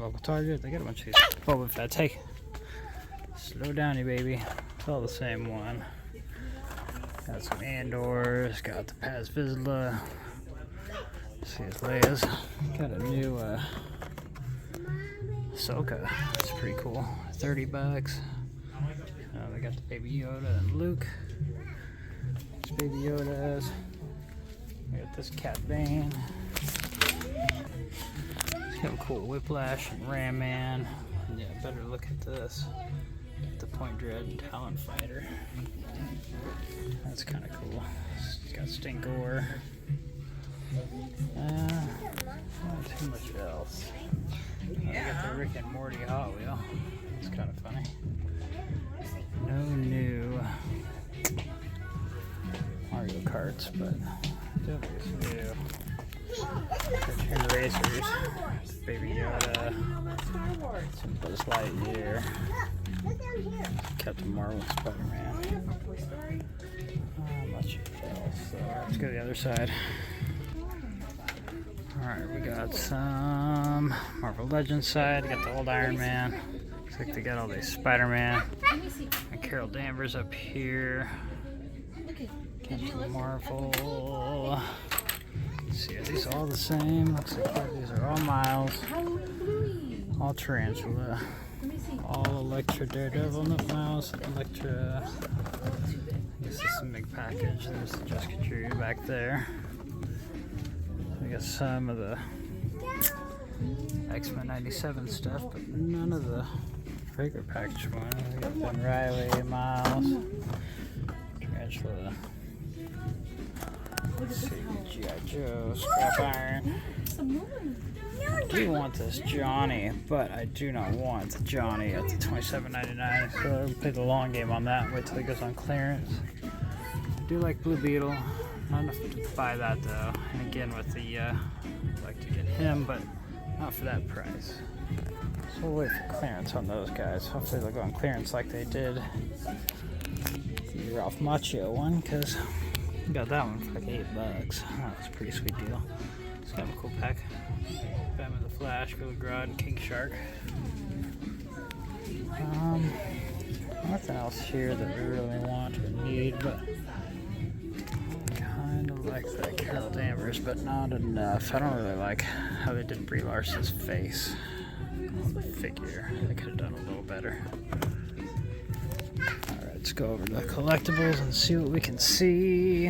local Target. They got a bunch of these Boba Fetts. Hey, slow down, you baby. It's all the same one. Got some Andors. Got the Paz Vizsla. See his Leia's. Got a new Ahsoka. That's pretty cool. $30. They got the Baby Yoda and Luke. There's Baby Yoda's. We got this Cat Bane. It's got a cool Whiplash and Ram Man. Yeah, better look at this. The Point Dread Talon Fighter. That's kind of cool. It's got Stinkor. Not too much else. I got the Rick and Morty Hot Wheel. It's kind of funny. No new Mario Karts, but definitely some new cartoon racers. Baby Yoda, some Buzz Lightyear, Captain Marvel, Spider-Man. Not much else. So let's go to the other side. Alright, we got some Marvel Legends side. We got the old Iron Man. Looks like they got all these Spider-Man. And Carol Danvers up here. Captain Marvel. Let's see, are these all the same? Looks like these are all Miles. All Tarantula. All Electra Daredevil. No, Miles. Electra. I guess this is a big package. There's the Jessica Drew back there. We got some of the X-Men 97 stuff, but none of the regular package one. We got Ben Riley, Miles, Tarantula. Let's see, G.I. Joe, Scrap Iron. I do want this Johnny, but I do not want the Johnny at the $27.99, so I'll play the long game on that and wait till it goes on clearance. I do like Blue Beetle. Not enough to buy that though, and again with the I'd like to get him, but not for that price. So we'll wait for clearance on those guys. Hopefully they'll go on clearance like they did the Ralph Macchio one, because we got that one for like $8. That was a pretty sweet deal. It's kind of a cool pack. Batman the Flash, Billy Grodd, and King Shark. Nothing else here that we really want or need, but like that Carol Danvers, but not enough. I don't really like how they did Brie Larson's face on the figure. They could have done a little better. Alright, let's go over to the collectibles and see what we can see.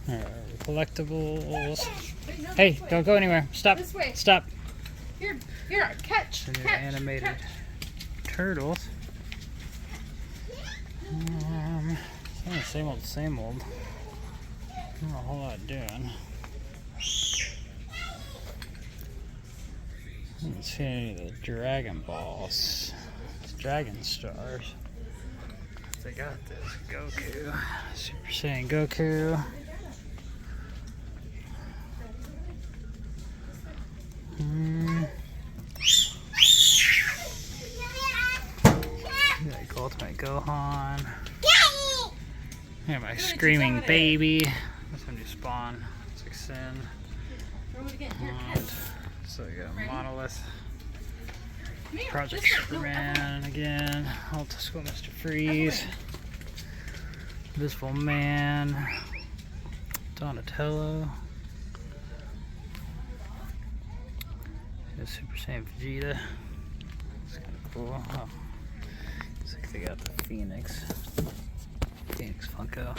Alright, collectibles. Hey, don't go anywhere. Stop. Stop. Here, catch. The new animated turtles. Same old, same old. Not a whole lot doing. I didn't see any of the Dragon Balls. It's Dragon Stars. They got this Goku. Super Saiyan Goku. Like Ultimate Gohan. Yeah, my screaming baby. That's when you spawn. It's like Sin. So you got Monolith. Project Superman again. Alta School Mr. Freeze. Invisible Man. Donatello. Super Saiyan Vegeta. It's kind of cool. Oh. Looks like they got the Phoenix Funko.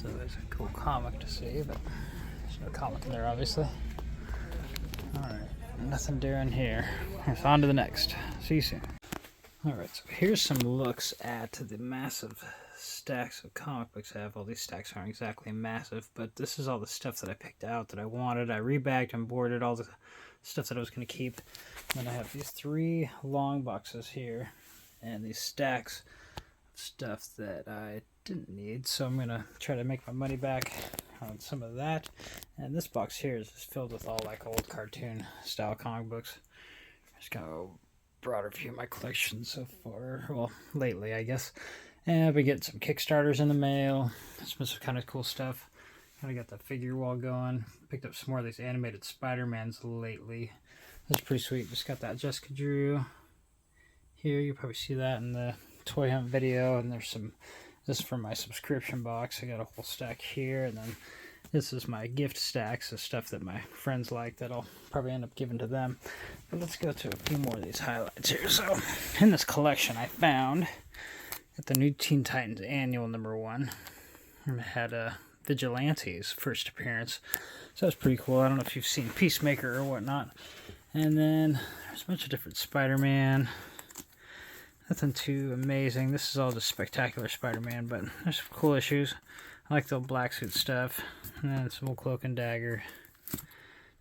So there's a cool comic to see, but there's no comic in there, obviously. Alright, nothing doing here. So on to the next. See you soon. Alright, so here's some looks at the massive stacks of comic books I have. All these stacks aren't exactly massive, but this is all the stuff that I picked out that I wanted. I rebagged and boarded all the stuff that I was going to keep. And then I have these 3 long boxes here, and these stacks of stuff that I didn't need, so I'm going to try to make my money back on some of that. And this box here is just filled with all like old cartoon style comic books. Just kind of a broader view of my collection so far, well, lately I guess. And I've been getting some Kickstarters in the mail, some kind of cool stuff. Kind of got the figure wall going. Picked up some more of these animated Spider-Mans lately. That's pretty sweet. Just got that Jessica Drew here. You'll probably see that in the toy hunt video. And there's some, this is from my subscription box. I got a whole stack here. And then this is my gift stacks of stuff that my friends like that I'll probably end up giving to them. But let's go to a few more of these highlights here. So in this collection I found at the new Teen Titans Annual #1. And it had Vigilante's first appearance. So that's pretty cool. I don't know if you've seen Peacemaker or whatnot. And then there's a bunch of different Spider-Man. Nothing too amazing. This is all just Spectacular Spider-Man, but there's some cool issues. I like the old black suit stuff. And then some old Cloak and Dagger.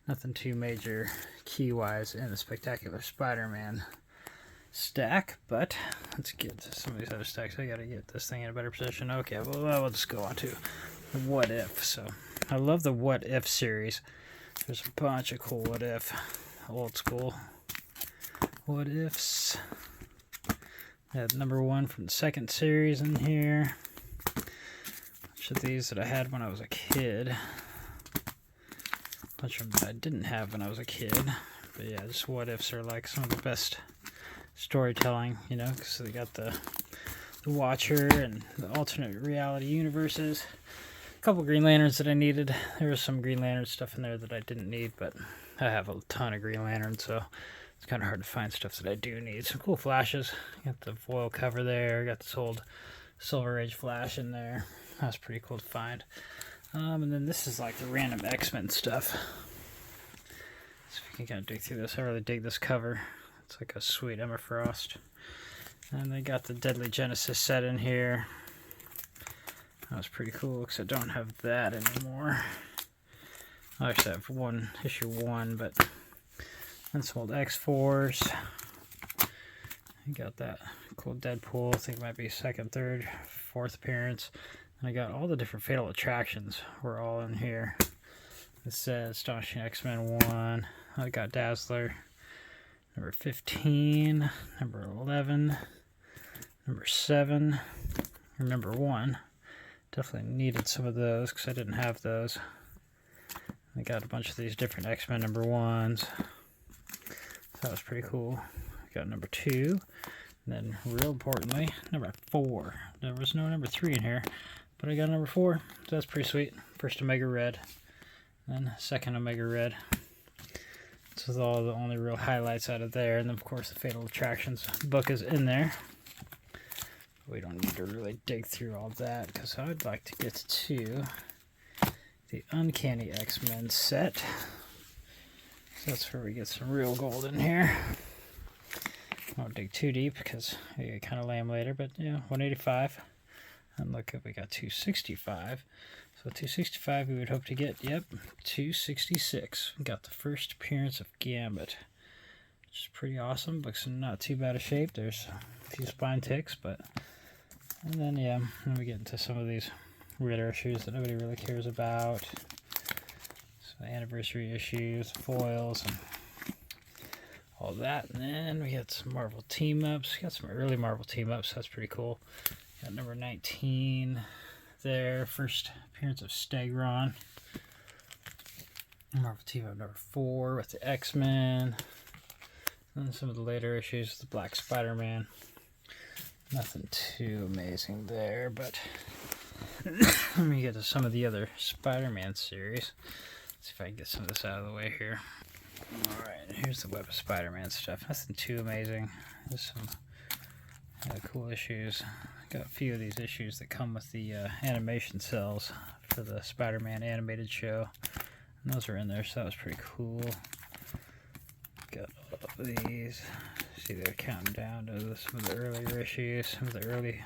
Nothing too major key-wise in the Spectacular Spider-Man stack, but let's get to some of these other stacks. I gotta get this thing in a better position. Okay, well, we'll just go on to What If. So I love the What If series. There's a bunch of cool What If, old school What Ifs. I had #1 from the second series in here. A bunch of these that I had when I was a kid. A bunch of them that I didn't have when I was a kid. But yeah, just What Ifs are like some of the best storytelling, you know, because they got the Watcher and the alternate reality universes. A couple Green Lanterns that I needed. There was some Green Lantern stuff in there that I didn't need, but I have a ton of Green Lanterns, so it's kind of hard to find stuff that I do need. Some cool flashes. Got the foil cover there. Got this old Silver Age flash in there. That's pretty cool to find. And then this is like the random X-Men stuff. So if you can kind of dig through this, I really dig this cover. It's like a sweet Emma Frost. And they got the Deadly Genesis set in here. That was pretty cool because I don't have that anymore. I actually have issue 1, but then some old X-Force. I got that cool Deadpool. I think it might be 2nd, 3rd, 4th appearance. And I got all the different Fatal Attractions were all in here. It says Astonishing X-Men 1. I got Dazzler. #15, #11, #7, or #1. Definitely needed some of those because I didn't have those. I got a bunch of these different X-Men #1s. So that was pretty cool. I got #2. And then, real importantly, #4. There was no #3 in here, but I got #4. So that's pretty sweet. First Omega Red, then second Omega Red. This is all the only real highlights out of there. And then, of course, the Fatal Attractions book is in there. We don't need to really dig through all that because I'd like to get to the Uncanny X-Men set. So that's where we get some real gold in here. I won't dig too deep because I get kind of lame later, but yeah, 185. And look, we got 265. So 265 we would hope to get, yep, 266. We got the first appearance of Gambit, which is pretty awesome. Looks in not too bad a shape. There's a few spine ticks, but, and then yeah, then we get into some of these weirder issues that nobody really cares about. So anniversary issues, foils, and all that. And then we got some Marvel team-ups. We got some early Marvel team-ups. That's pretty cool. Got #19 there. First appearance of Stegron. Marvel team-up #4 with the X-Men. And some of the later issues with the Black Spider-Man. Nothing too amazing there, but let me get to some of the other Spider-Man series. Let's see if I can get some of this out of the way here. Alright, here's the Web of Spider-Man stuff. Nothing too amazing. There's some cool issues. Got a few of these issues that come with the animation cells for the Spider-Man animated show. And those are in there, so that was pretty cool. Got all of these. See, they're counting down to some of the earlier issues, some of the early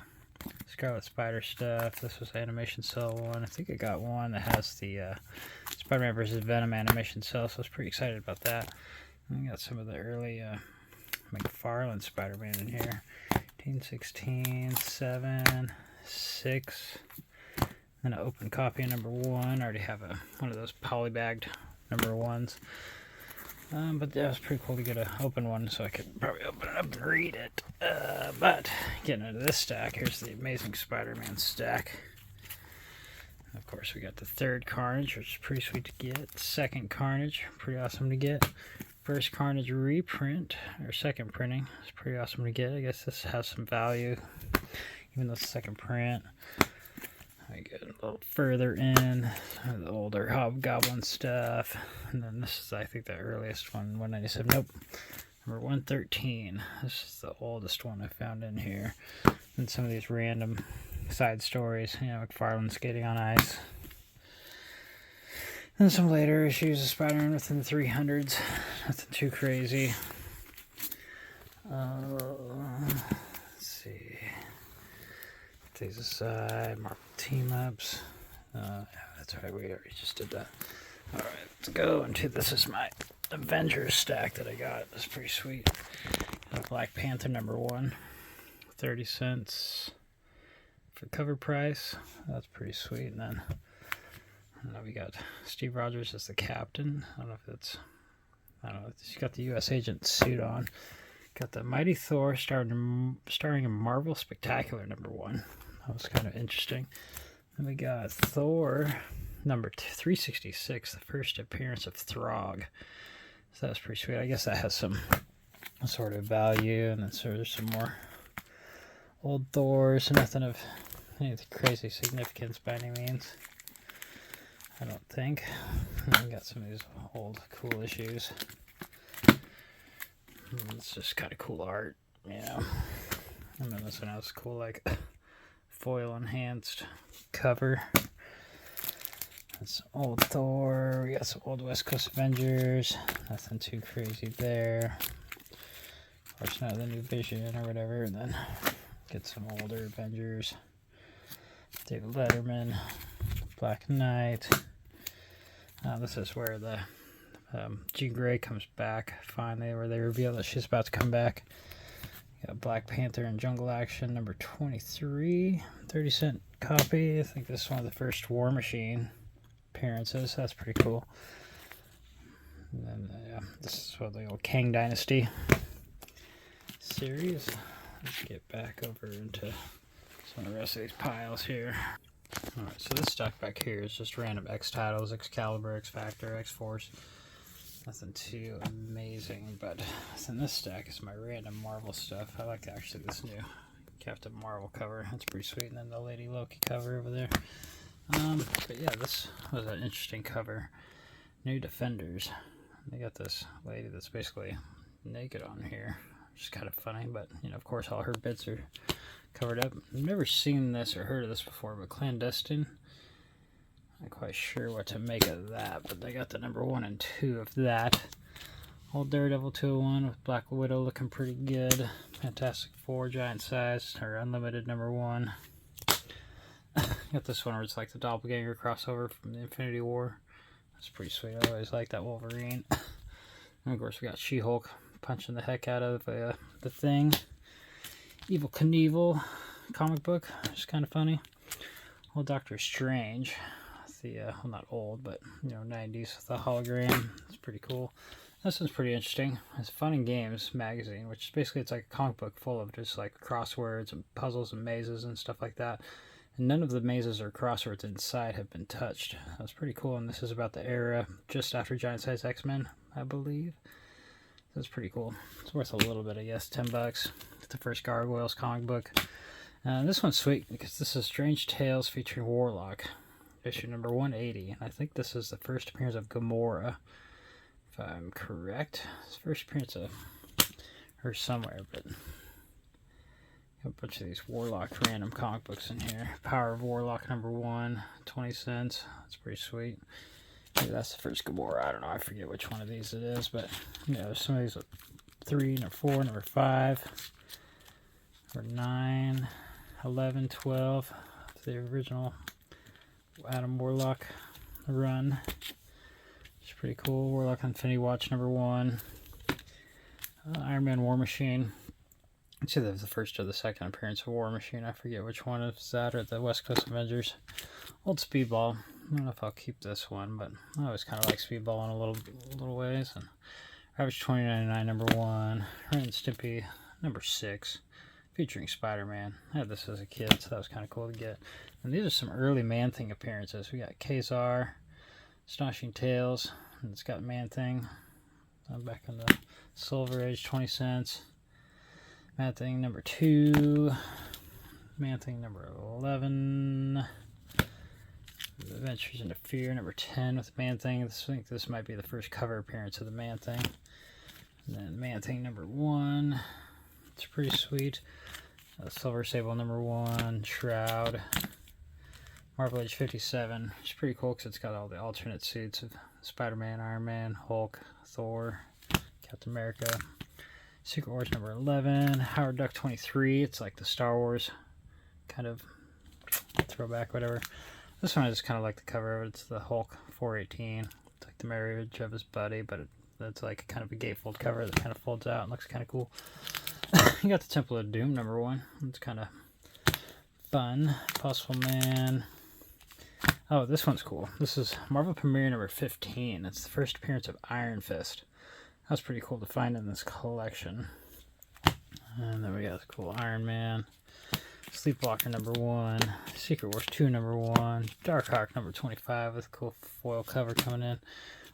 Scarlet Spider stuff. This was animation cell 1. I think I got one that has the Spider-Man vs. Venom animation cell, so I was pretty excited about that. And we got some of the early McFarlane Spider-Man in here. 16, 7, 6. Then an open copy of #1. I already have one of those polybagged #1s. But that was pretty cool to get an open one, so I could probably open it up and read it. But getting into this stack, here's the Amazing Spider-Man stack. Of course, we got the 3rd Carnage, which is pretty sweet to get. 2nd Carnage, pretty awesome to get. First Carnage reprint, or second printing. It's pretty awesome to get. I guess this has some value, even though it's second print. I get a little further in, the older Hobgoblin stuff. And then this is, I think, the earliest one, 197. Nope. Number 113. This is the oldest one I found in here. And some of these random side stories, you know, McFarlane Skating on Ice. And some later issues of Spider-Man within the 300s. Nothing too crazy. Let's see. Put these aside. Marvel Team-Ups. That's right, we already just did that. Alright, let's go into this. Is my Avengers stack that I got. It's pretty sweet. Black Panther #1. 30 cents for cover price. That's pretty sweet. And then we got Steve Rogers as the captain. I don't know if it's, he's got the U.S. agent suit on. Got the Mighty Thor starring in Marvel Spectacular #1. That was kind of interesting. Then we got Thor number 366, the first appearance of Throg. So that's pretty sweet. I guess that has some sort of value. And then so there's some more old Thors. Nothing of any crazy significance by any means, I don't think. And we got some of these old cool issues. It's just kind of cool art, you know. And then this one has cool, like, foil enhanced cover. That's old Thor. We got some old West Coast Avengers. Nothing too crazy there. Of course, not the new Vision or whatever. And then get some older Avengers. David Letterman, Black Knight. This is where the Jean Grey comes back finally, where they reveal that she's about to come back. Got Black Panther and Jungle Action #23, 30-cent copy. I think this is one of the first War Machine appearances. That's pretty cool. And then this is what the old Kang Dynasty series. Let's get back over into some of the rest of these piles here. Alright, so this stuff back here is just random X titles: Excalibur, X Factor, X Force. Nothing too amazing, but in this stack is my random Marvel stuff. I like actually this new Captain Marvel cover. That's pretty sweet. And then the Lady Loki cover over there. But yeah, this was an interesting cover. New Defenders. They got this lady that's basically naked on here, which is kind of funny, but you know, of course, all her bits are covered up. I've never seen this or heard of this before, but Clandestine. Not quite sure what to make of that, but they got the #1 and 2 of that. Old Daredevil 201 with Black Widow looking pretty good. Fantastic Four giant size, or Unlimited #1. Got this one where it's like the doppelganger crossover from the Infinity War. That's pretty sweet. I always like that Wolverine. And of course we got She-Hulk punching the heck out of the Thing. Evil Knievel comic book, which is kind of funny. Old Doctor Strange. Well, not old, but you know, 90s with the hologram. It's pretty cool. This one's pretty interesting. It's Fun and Games magazine, which is basically, it's like a comic book full of just like crosswords and puzzles and mazes and stuff like that. And none of the mazes or crosswords inside have been touched. That's pretty cool. And this is about the era just after Giant Size X-Men, I believe. That's pretty cool. It's worth a little bit, I guess. $10. It's the first Gargoyles comic book. This one's sweet because this is Strange Tales featuring Warlock. Issue number 180, and I think this is the first appearance of Gamora, if I'm correct. It's the first appearance of her somewhere, but a bunch of these Warlock random comic books in here. Power of Warlock #1, 20 cents. That's pretty sweet. Maybe that's the first Gamora. I don't know. I forget which one of these it is, but you know, there's some of these with 3, #4, #5, #9, 11, 12. The original Adam Warlock run. It's pretty cool. Warlock Infinity Watch #1. Iron Man War Machine. It's either the first or the second appearance of War Machine. I forget which one is that, or the West Coast Avengers. Old Speedball. I don't know if I'll keep this one, but I always kind of like Speedball in a little ways. And Ravage 2099 #1. Ren and Stimpy #6. Featuring Spider-Man. I had this as a kid, so that was kind of cool to get. And these are some early Man-Thing appearances. We got Kazar, Astonishing Tales, and it's got Man-Thing back in the Silver Age, 20 cents. Man-Thing number 2. Man-Thing number 11. Adventures into Fear number 10 with Man-Thing. I think this might be the first cover appearance of the Man-Thing. And then Man-Thing number 1. It's pretty sweet. Silver Sable number 1. Shroud. Marvel Age 57. It's pretty cool because it's got all the alternate suits of Spider-Man, Iron Man, Hulk, Thor, Captain America. Secret Wars number 11. Howard Duck 23. It's like the Star Wars kind of throwback, whatever. This one I just kind of like the cover of it. It's the Hulk 418. It's like the marriage of his buddy, but it's like kind of a gatefold cover that kind of folds out and looks kind of cool. You got the Temple of Doom number 1. It's kind of fun. Possible Man. Oh, this one's cool. This is Marvel Premiere number 15. It's the first appearance of Iron Fist. That was pretty cool to find in this collection. And then we got the cool Iron Man. Sleepwalker number 1. Secret Wars 2 number 1. Darkhawk number 25 with a cool foil cover coming in.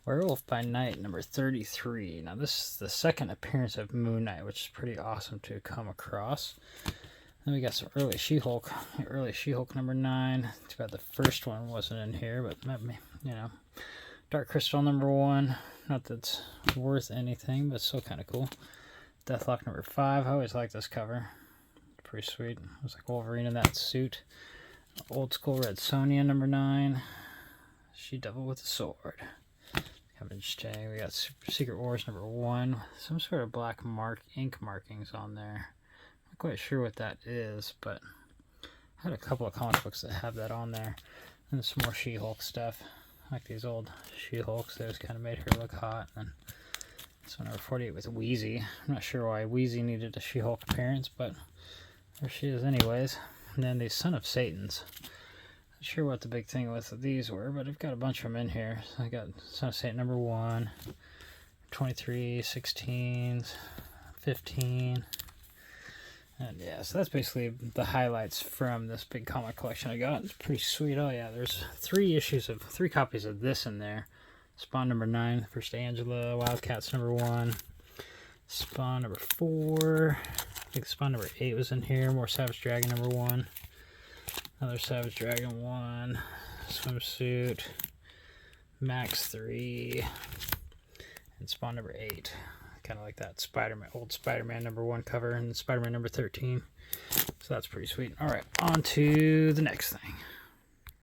Werewolf by Night number 33. Now this is the second appearance of Moon Knight, which is pretty awesome to come across. Then we got some early She-Hulk. Early She-Hulk number 9. Too bad the first one wasn't in here, but you know. Dark Crystal number 1. Not that it's worth anything, but still kind of cool. Deathlock number 5. I always like this cover. Pretty sweet. It was like Wolverine in that suit. Old School Red Sonja number 9. She-Devil with a sword. Kind of interesting. We got Secret Wars number 1. Some sort of black ink markings on there. Not quite sure what that is, but I had a couple of comic books that have that on there. And some more She-Hulk stuff. Like these old She-Hulks. They just kind of made her look hot. And this one number 48 with Wheezy. I'm not sure why Wheezy needed a She-Hulk appearance, but there she is anyways. And then these Son of Satans. Not sure what the big thing with these were, but I've got a bunch of them in here. So I got Son of Satan number 1, 23, 16s, 15. And yeah, so that's basically the highlights from this big comic collection I got. It's pretty sweet. Oh yeah, there's 3 copies of this in there. Spawn number 9, First Angela, Wildcats number 1, Spawn number 4, I think Spawn number 8 was in here, more Savage Dragon number 1, another Savage Dragon 1, Swimsuit, Max 3, and Spawn number 8. Kind of like that Spider-Man, old Spider-Man number 1 cover and Spider-Man number 13. So that's pretty sweet. All right, on to the next thing.